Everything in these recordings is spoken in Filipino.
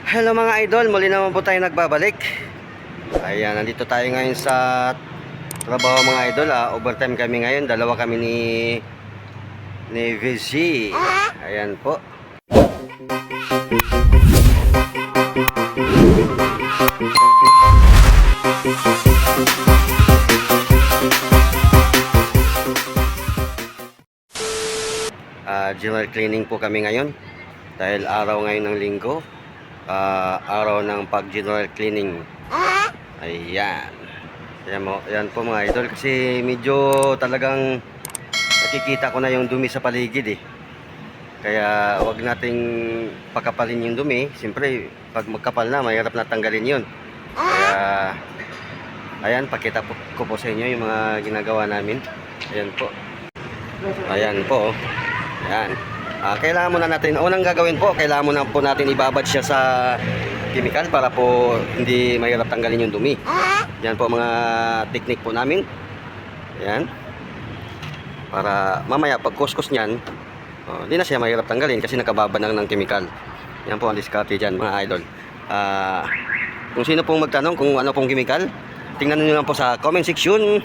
Hello mga idol, muli naman po tayo nagbabalik. Ayan, nandito tayo ngayon sa trabaho mga idol. Overtime kami ngayon, dalawa kami ni VG. Ayan po. General cleaning po kami ngayon dahil araw ngayon ng linggo. Araw ng pag general cleaning. Ayan. Ayan po mga idol, kasi medyo talagang nakikita ko na yung dumi sa paligid eh. Kaya wag nating pakapalin yung dumi. Siyempre pag magkapal na, mahirap na tanggalin yun. Kaya ayan, pakita ko po sa inyo yung mga ginagawa namin. Ayan po. Ayan po. Ayan. Kailangan muna natin, unang gagawin po, kailangan muna po natin ibabad siya sa chemical para po hindi mahirap tanggalin yung dumi. Yan po mga technique po namin. Ayan. Para mamaya pag kuskus niyan, hindi na siya mahirap tanggalin kasi nakababad na ng chemical. Yan po ang diskarte dyan mga idol. Kung sino pong magtanong kung ano pong chemical, tingnan nyo lang po sa comment section.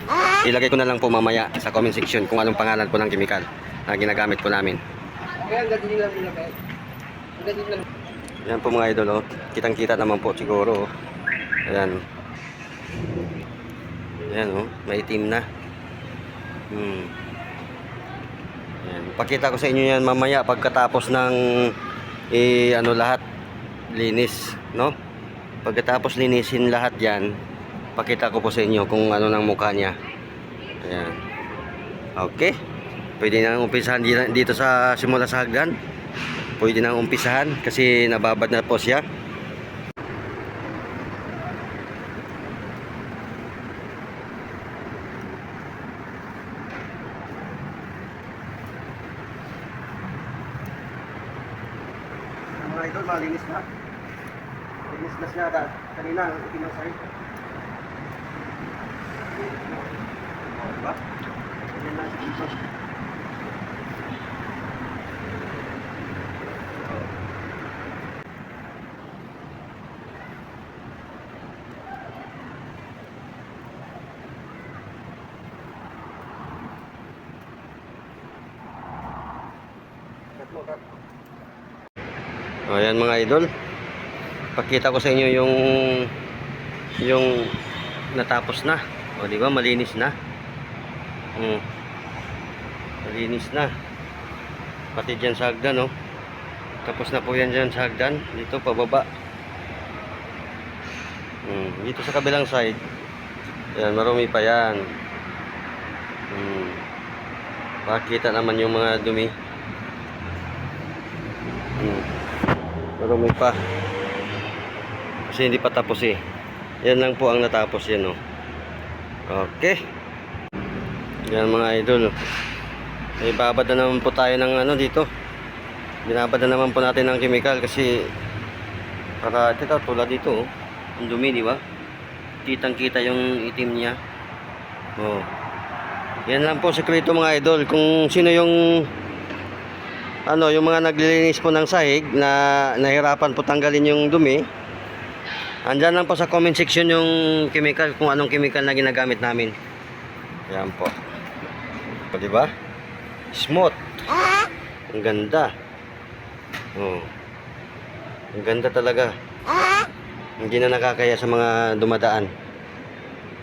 Ilagay ko na lang po mamaya sa comment section kung anong pangalan po ng chemical na ginagamit po namin. Ayan po mga idol, kitang kita naman po siguro. Ayan. Ayan maitim na. Ayan. Pakita ko sa inyo yan mamaya pagkatapos ng lahat linis, no? Pagkatapos linisin lahat yan, pakita ko po sa inyo kung ano ng mukha niya. Ayan. Okay. Pwede nang umpisahan dito sa simula sa hagdan. Pwede nang umpisahan kasi nababad na po siya. Mga idol, malinis na. Linis na siya kanina ang pinasay. Diba? Ayan na siya. Ayan mga idol, pakita ko sa inyo yung natapos na. Di ba malinis na? Malinis na. Pati dyan sa hagdan, tapos na po yan dyan sa hagdan. Dito pababa. Dito sa kabilang side, ayan, marumi pa yan. Pakita naman yung mga dumi. Marumi pa kasi hindi pa tapos eh. Yan lang po ang natapos yan. Okay, yan mga idol. Ibabad na naman po tayo ng dito. Binabad na naman po natin ng chemical kasi para ito tulad dito ang dumi, di ba? Kitang kita yung itim niya. Yan lang po sekreto mga idol. Kung sino yung yung mga naglilinis po ng sahig na nahirapan po tanggalin yung dumi, andyan lang po sa comment section yung chemical, kung anong chemical na ginagamit namin. Yan po. O, diba? Smooth. Ang ganda. Ang ganda talaga. Hindi na nakakaya sa mga dumadaan.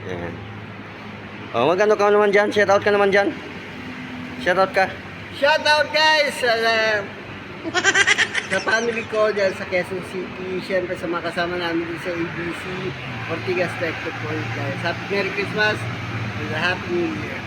Yan. Magano ka naman dyan? Shout out ka naman dyan. Shout out ka. Shout out guys sa family ko dyan sa Quezon City. Siyempre sa mga kasama namin din sa ABC Ortigas Tecto Point guys. Happy Merry Christmas and a Happy New Year.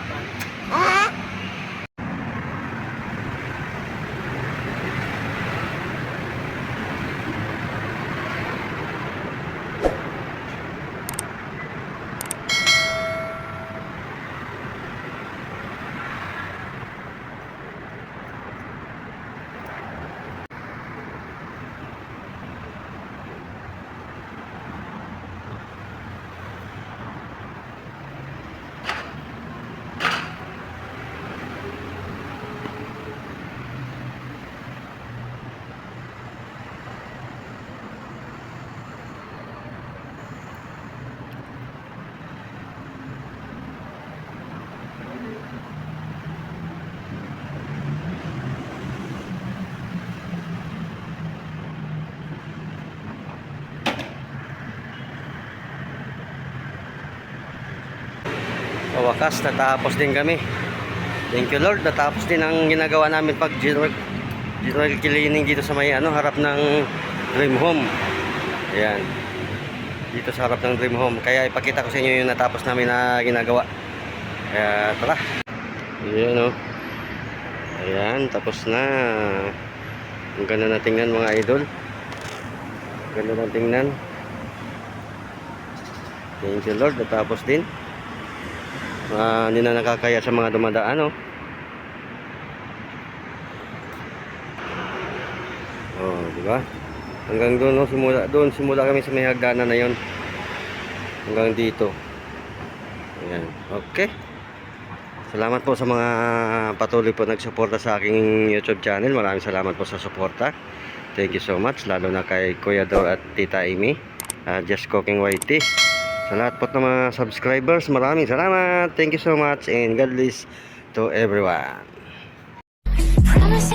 wakas, natapos din kami. Thank you Lord, natapos din ang ginagawa namin pag general cleaning dito sa may harap ng Dream Home. Ayan. Dito sa harap ng Dream Home. Kaya ipakita ko sa inyo yung natapos namin na ginagawa. Kaya tara. Ayan o. Ayan, tapos na. Ang ganda na tingnan mga idol. Ang ganda na tingnan. Thank you Lord, natapos din. Hindi na nakakaya sa mga dumadaan di ba? Hanggang doon simula kami sa may hagdanan na 'yon. Hanggang dito. Ayan. Okay. Salamat po sa mga patuloy po nagsuporta sa aking YouTube channel. Maraming salamat po sa suporta. Thank you so much, lalo na kay Kuya Dor at Tita Amy, Just Cooking YT. Sa lahat po ng mga subscribers, maraming salamat. Thank you so much and God bless to everyone. Promise